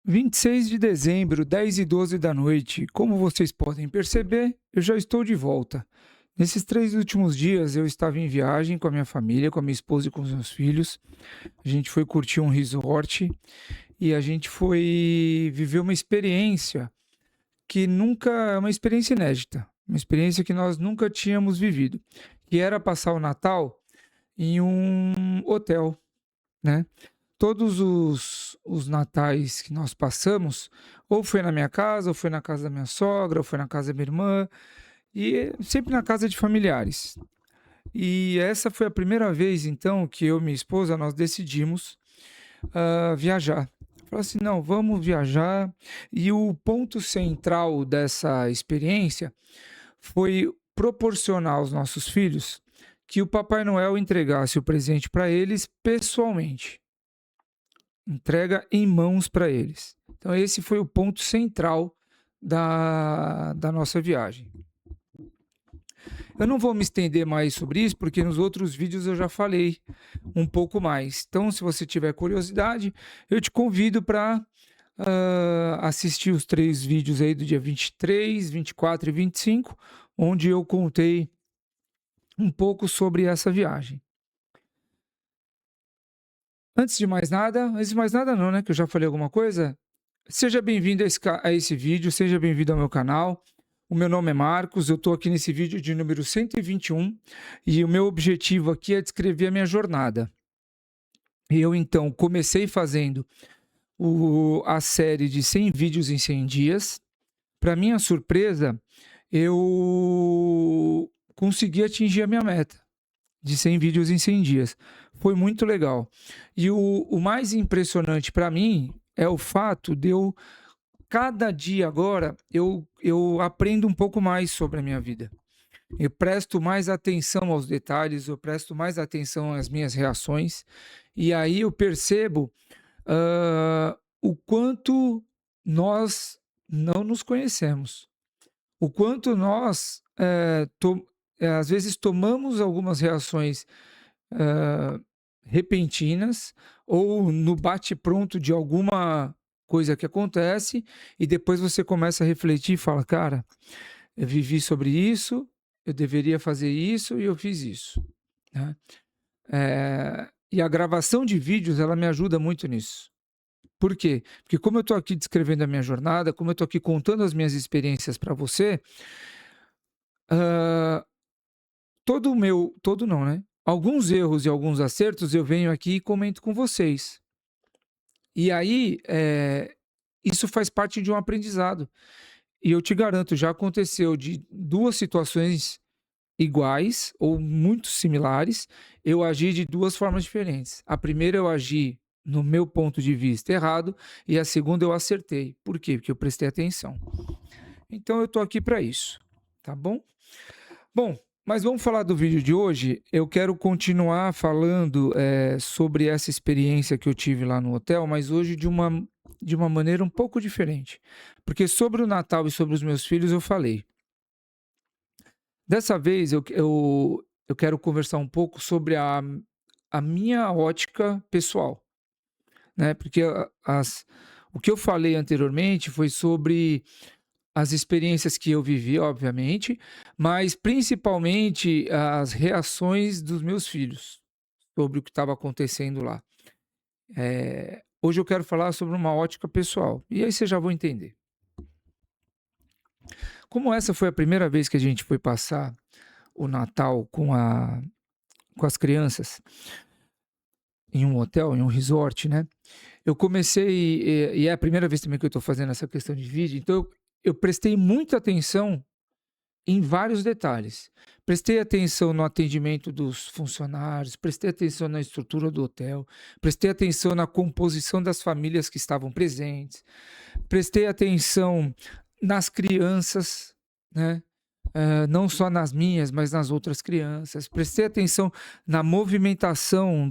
26 de dezembro, 10h12 da noite. Como vocês podem perceber, eu já estou de volta. Nesses 3 últimos dias eu estava em viagem com a minha família, com a minha esposa e com os meus filhos. A gente foi curtir um resort e a gente foi viver uma experiência que nunca é uma experiência inédita, uma experiência que nós nunca tínhamos vivido, que era passar o Natal em um hotel, né? Todos os natais que nós passamos, ou foi na minha casa, ou foi na casa da minha sogra, ou foi na casa da minha irmã, e sempre na casa de familiares. E essa foi a primeira vez, então, que eu e minha esposa, nós decidimos viajar. Falei assim, não, vamos viajar. E o ponto central dessa experiência foi proporcionar aos nossos filhos que o Papai Noel entregasse o presente para eles pessoalmente. Entrega em mãos para eles. Então, esse foi o ponto central da nossa viagem. Eu não vou me estender mais sobre isso, porque nos outros vídeos eu já falei um pouco mais. Então, se você tiver curiosidade, eu te convido para assistir os 3 vídeos aí do dia 23, 24 e 25, onde eu contei um pouco sobre essa viagem. Antes de mais nada não, né, que eu já falei alguma coisa, seja bem-vindo a esse vídeo, seja bem-vindo ao meu canal. O meu nome é Marcos, eu estou aqui nesse vídeo de número 121 e o meu objetivo aqui é descrever a minha jornada. Eu, então, comecei fazendo a série de 100 vídeos em 100 dias. Para minha surpresa, eu consegui atingir a minha meta de 100 vídeos em 100 dias. Foi muito legal. E o mais impressionante para mim é o fato de eu, cada dia agora, eu aprendo um pouco mais sobre a minha vida. Eu presto mais atenção aos detalhes, eu presto mais atenção às minhas reações, e aí eu percebo o quanto nós não nos conhecemos, o quanto nós, às vezes, tomamos algumas reações ah, repentinas ou no bate-pronto de alguma coisa que acontece, e depois você começa a refletir e fala: cara, eu vivi sobre isso, eu deveria fazer isso e eu fiz isso, né? E a gravação de vídeos, ela me ajuda muito nisso. Por quê? Porque como eu estou aqui descrevendo a minha jornada, como eu estou aqui contando as minhas experiências para você, ah, todo não, né? Alguns erros e alguns acertos eu venho aqui e comento com vocês. E aí, isso faz parte de um aprendizado. E eu te garanto, já aconteceu de 2 situações iguais ou muito similares, eu agi de 2 formas diferentes. A primeira eu agi, no meu ponto de vista, errado, e a segunda eu acertei. Por quê? Porque eu prestei atenção. Então eu estou aqui para isso, tá bom? Bom, mas vamos falar do vídeo de hoje. Eu quero continuar falando, sobre essa experiência que eu tive lá no hotel, mas hoje de uma maneira um pouco diferente. Porque sobre o Natal e sobre os meus filhos eu falei. Dessa vez eu quero conversar um pouco sobre a minha ótica pessoal, né, porque o que eu falei anteriormente foi sobre as experiências que eu vivi, obviamente, mas principalmente as reações dos meus filhos sobre o que estava acontecendo lá. Hoje eu quero falar sobre uma ótica pessoal, e aí vocês já vão entender. Como essa foi a primeira vez que a gente foi passar o Natal com as crianças em um hotel, em um resort, né? Eu comecei, e é a primeira vez também que eu estou fazendo essa questão de vídeo, então eu prestei muita atenção em vários detalhes. Prestei atenção no atendimento dos funcionários, prestei atenção na estrutura do hotel, prestei atenção na composição das famílias que estavam presentes, prestei atenção nas crianças, né? Não só nas minhas, mas nas outras crianças. Prestei atenção na movimentação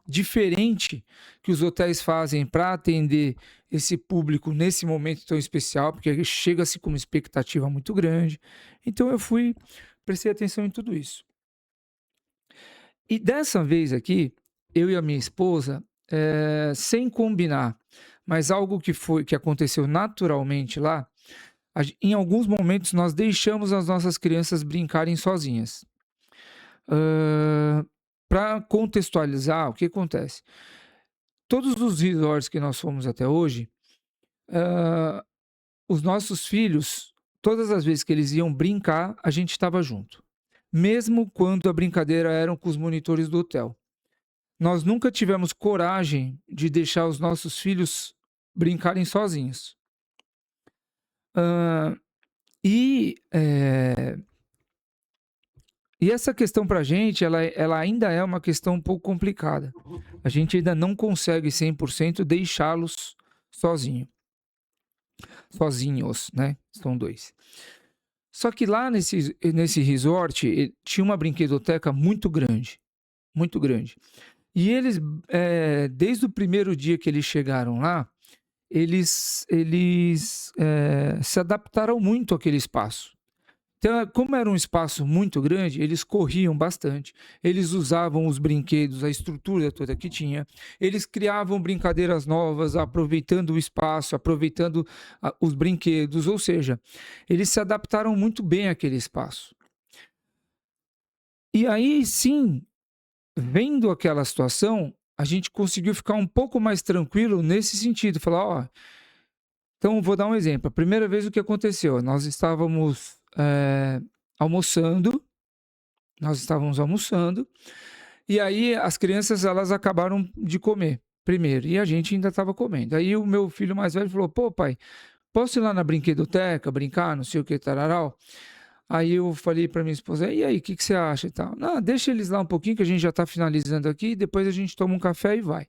diferente que os hotéis fazem para atender esse público nesse momento tão especial, porque chega-se com uma expectativa muito grande. Então prestei atenção em tudo isso. E dessa vez aqui, eu e a minha esposa, sem combinar, mas algo que aconteceu naturalmente lá, em alguns momentos nós deixamos as nossas crianças brincarem sozinhas. Para contextualizar, o que acontece? Todos os resorts que nós fomos até hoje, hã, os nossos filhos, todas as vezes que eles iam brincar, a gente estava junto. Mesmo quando a brincadeira eram com os monitores do hotel. Nós nunca tivemos coragem de deixar os nossos filhos brincarem sozinhos. Hã, e, e essa questão pra gente, ela ainda é uma questão um pouco complicada. A gente ainda não consegue 100% deixá-los sozinho sozinhos, né, são 2. Só que lá nesse resort, tinha uma brinquedoteca muito grande. E eles, desde o primeiro dia que eles chegaram lá, eles se adaptaram muito àquele espaço. Então, como era um espaço muito grande, eles corriam bastante, eles usavam os brinquedos, a estrutura toda que tinha, eles criavam brincadeiras novas, aproveitando o espaço, aproveitando os brinquedos, ou seja, eles se adaptaram muito bem àquele espaço. E aí sim, vendo aquela situação, a gente conseguiu ficar um pouco mais tranquilo nesse sentido, falar, ó, então vou dar um exemplo. A primeira vez o que aconteceu, almoçando, nós estávamos almoçando, e aí as crianças elas acabaram de comer primeiro, e a gente ainda estava comendo. Aí o meu filho mais velho falou: "Pô, pai, posso ir lá na brinquedoteca brincar, não sei o que, tararau?" Aí eu falei para minha esposa: "E aí, o que que você acha e tal?" "Não, deixa eles lá um pouquinho que a gente já está finalizando aqui, depois a gente toma um café e vai."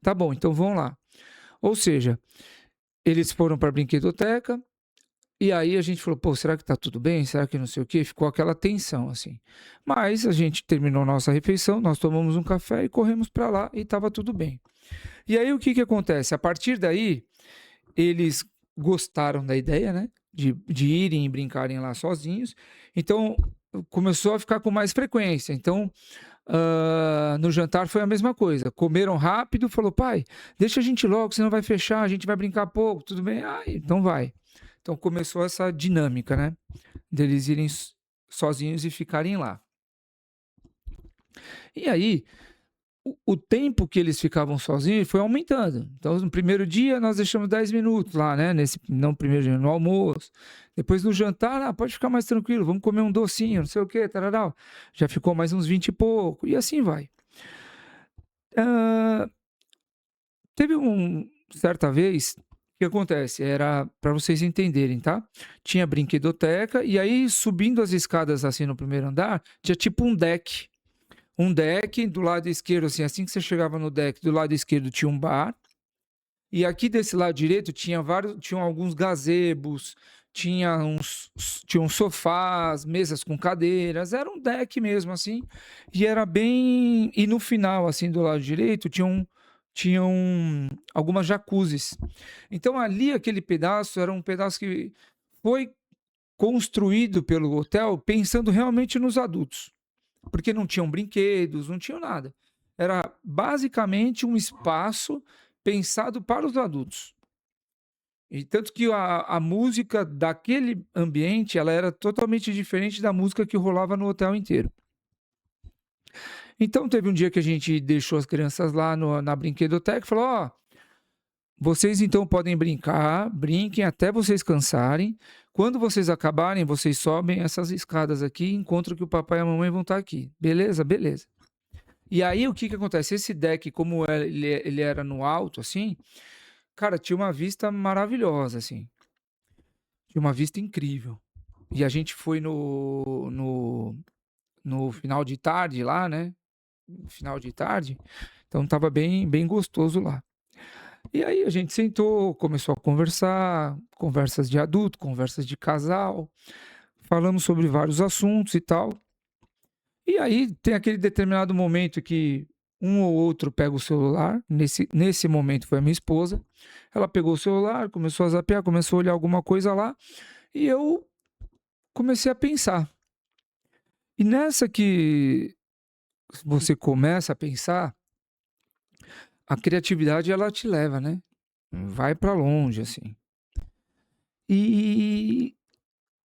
"Tá bom, então vão lá." Ou seja, eles foram para a brinquedoteca, e aí a gente falou: "Pô, será que tá tudo bem? Será que não sei o quê?" Ficou aquela tensão, assim. Mas a gente terminou nossa refeição, nós tomamos um café e corremos para lá e estava tudo bem. E aí o que que acontece? A partir daí, eles gostaram da ideia, né, de irem e brincarem lá sozinhos, então começou a ficar com mais frequência. Então, no jantar foi a mesma coisa, comeram rápido, falou: "Pai, deixa a gente ir logo, senão vai fechar, a gente vai brincar pouco, tudo bem?" "Ah, então vai." Então começou essa dinâmica, né, deles irem sozinhos e ficarem lá. E aí, o tempo que eles ficavam sozinhos foi aumentando. Então, no primeiro dia, nós deixamos 10 minutos lá, né? Não, primeiro dia, no almoço. Depois, no jantar, pode ficar mais tranquilo, vamos comer um docinho, não sei o quê, tararau. Já ficou mais uns 20 e pouco, e assim vai. Ah, teve certa vez, o que acontece? Era para vocês entenderem, tá? Tinha brinquedoteca, e aí, subindo as escadas assim no primeiro andar, tinha tipo um deck. Um deck do lado esquerdo, assim que você chegava no deck, do lado esquerdo tinha um bar. E aqui desse lado direito tinham alguns gazebos, tinham sofás, mesas com cadeiras, era um deck mesmo assim, e era bem, e no final assim do lado direito tinham algumas jacuzzis. Então ali aquele pedaço era um pedaço que foi construído pelo hotel pensando realmente nos adultos, porque não tinham brinquedos, não tinham nada. Era basicamente um espaço pensado para os adultos. E tanto que a música daquele ambiente, ela era totalmente diferente da música que rolava no hotel inteiro. Então teve um dia que a gente deixou as crianças lá na brinquedoteca e falou: "Ó, vocês então podem brincar, brinquem até vocês cansarem. Quando vocês acabarem, vocês sobem essas escadas aqui e encontram que o papai e a mamãe vão estar aqui." "Beleza, beleza." E aí o que que acontece? Esse deck, como ele era no alto, assim, cara, tinha uma vista maravilhosa, assim. Tinha uma vista incrível. E a gente foi no final de tarde lá, né? Final de tarde. Então tava bem, bem gostoso lá. E aí a gente sentou, começou a conversar, conversas de adulto, conversas de casal, falamos sobre vários assuntos e tal. E aí tem aquele determinado momento que um ou outro pega o celular, nesse momento foi a minha esposa, ela pegou o celular, começou a zapear, começou a olhar alguma coisa lá, e eu comecei a pensar. E nessa que você começa a pensar, a criatividade ela te leva, né? vai para longe, assim. E,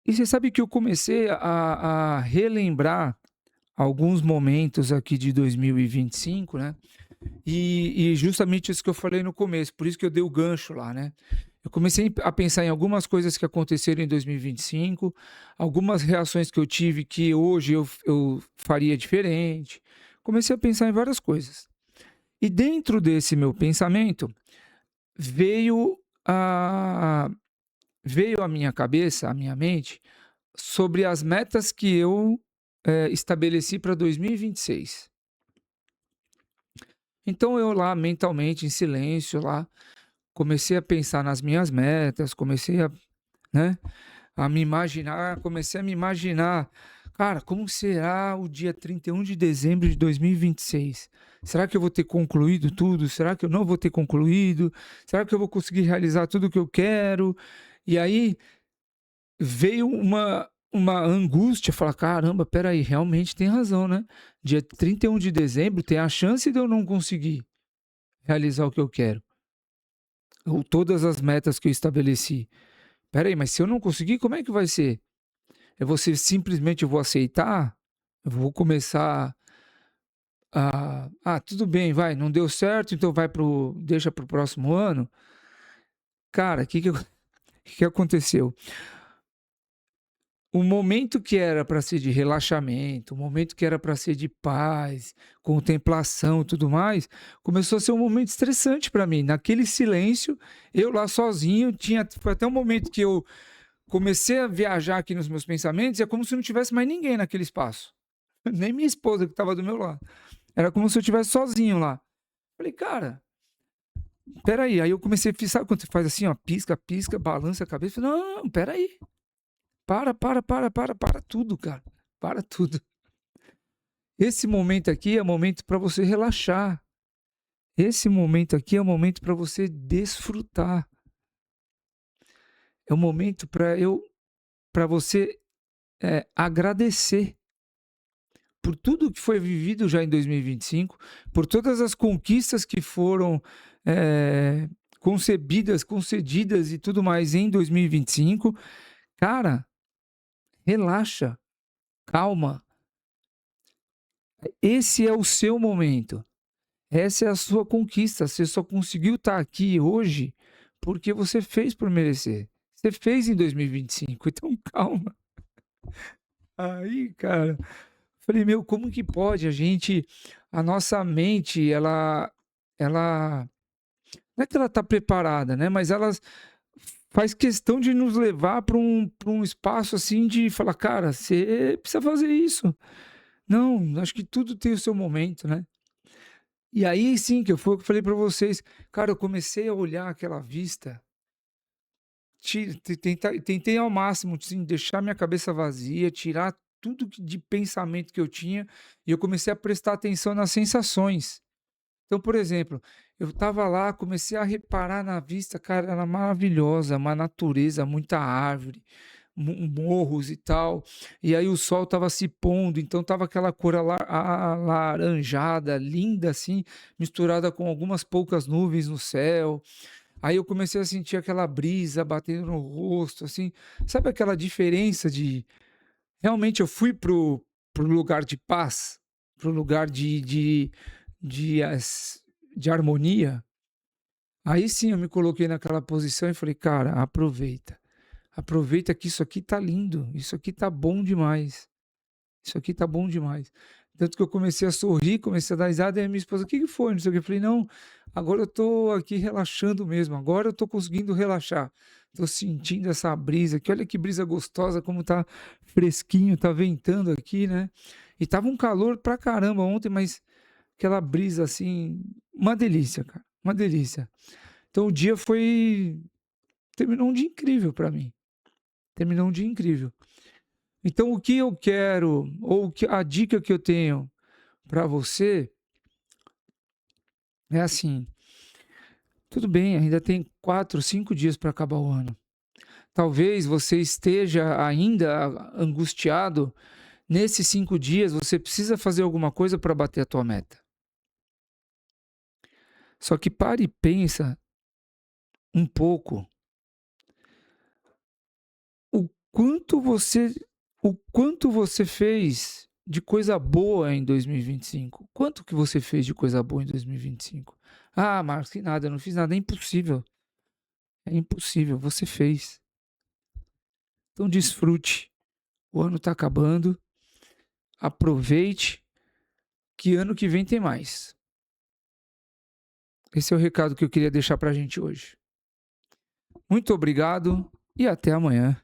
e você sabe que eu comecei a relembrar alguns momentos aqui de 2025, né? E justamente isso que eu falei no começo, por isso que eu dei o gancho lá, né? Eu comecei a pensar em algumas coisas que aconteceram em 2025, algumas reações que eu tive que hoje eu faria diferente. Comecei a pensar em várias coisas. E dentro desse meu pensamento veio a veio à minha cabeça, à minha mente, sobre as metas que eu estabeleci para 2026. Então eu lá mentalmente em silêncio lá comecei a pensar nas minhas metas, comecei a, né, a me imaginar, comecei a me imaginar, cara, como será o dia 31 de dezembro de 2026? Será que eu vou ter concluído tudo? Será que eu não vou ter concluído? Será que eu vou conseguir realizar tudo o que eu quero? E aí veio uma angústia, falar, caramba, peraí, realmente tem razão, né? Dia 31 de dezembro tem a chance de eu não conseguir realizar o que eu quero, ou todas as metas que eu estabeleci. Peraí, mas se eu não conseguir, como é que vai ser? É você simplesmente eu vou aceitar? Eu vou começar tudo bem, vai, não deu certo, então deixa pro próximo ano. Cara, que aconteceu? O momento que era para ser de relaxamento, o momento que era para ser de paz, contemplação, tudo mais, começou a ser um momento estressante para mim. Naquele silêncio, eu lá sozinho, foi até um momento que eu comecei a viajar aqui nos meus pensamentos, e é como se não tivesse mais ninguém naquele espaço. Nem minha esposa que estava do meu lado. Era como se eu estivesse sozinho lá. Falei, cara, peraí. Aí eu comecei, sabe quando você faz assim, ó, pisca, pisca, balança a cabeça? Falei, não, peraí. Para tudo, cara. Para tudo. Esse momento aqui é momento para você relaxar. Esse momento aqui é o momento para você desfrutar. É o momento para você agradecer por tudo que foi vivido já em 2025, por todas as conquistas que foram concebidas, concedidas e tudo mais em 2025. Cara, relaxa, calma. Esse é o seu momento. Essa é a sua conquista. Você só conseguiu estar aqui hoje porque você fez por merecer. Você fez em 2025, então calma. Aí, cara, falei, meu, como que pode a nossa mente, ela, não é que ela está preparada, né? Mas ela faz questão de nos levar para um espaço assim de falar, cara, você precisa fazer isso. Não, acho que tudo tem o seu momento, né? E aí sim que eu falei para vocês, cara, eu comecei a olhar aquela vista, tentei ao máximo, assim, deixar minha cabeça vazia, tirar tudo de pensamento que eu tinha, e eu comecei a prestar atenção nas sensações. Então, por exemplo, eu estava lá, comecei a reparar na vista, cara, era maravilhosa, uma natureza, muita árvore, morros e tal. E aí o sol estava se pondo, então estava aquela cor alaranjada, linda assim, misturada com algumas poucas nuvens no céu. Aí eu comecei a sentir aquela brisa batendo no rosto, assim. Sabe aquela diferença de realmente eu fui pro lugar de paz, pro lugar de, as- de harmonia. Aí sim eu me coloquei naquela posição e falei, cara, aproveita. Aproveita que isso aqui tá lindo, isso aqui tá bom demais. Isso aqui tá bom demais. Tanto que eu comecei a sorrir, comecei a dar risada, e a minha esposa, o que que foi? Não sei o que. Eu falei, não, agora eu tô aqui relaxando mesmo, agora eu tô conseguindo relaxar. Tô sentindo essa brisa aqui, olha que brisa gostosa, como tá fresquinho, tá ventando aqui, né? E tava um calor pra caramba ontem, mas aquela brisa assim, uma delícia, cara, uma delícia. Então o dia terminou um dia incrível pra mim, terminou um dia incrível. Então o que eu quero, a dica que eu tenho para você é assim: tudo bem, ainda tem 4, 5 dias para acabar o ano. Talvez você esteja ainda angustiado. Nesses 5 dias, você precisa fazer alguma coisa para bater a tua meta. Só que pare e pensa um pouco o quanto você fez de coisa boa em 2025. Quanto que você fez de coisa boa em 2025? Ah, Marcos, que nada, eu não fiz nada. É impossível. É impossível. Você fez. Então desfrute. O ano está acabando. Aproveite, que ano que vem tem mais. Esse é o recado que eu queria deixar para a gente hoje. Muito obrigado e até amanhã.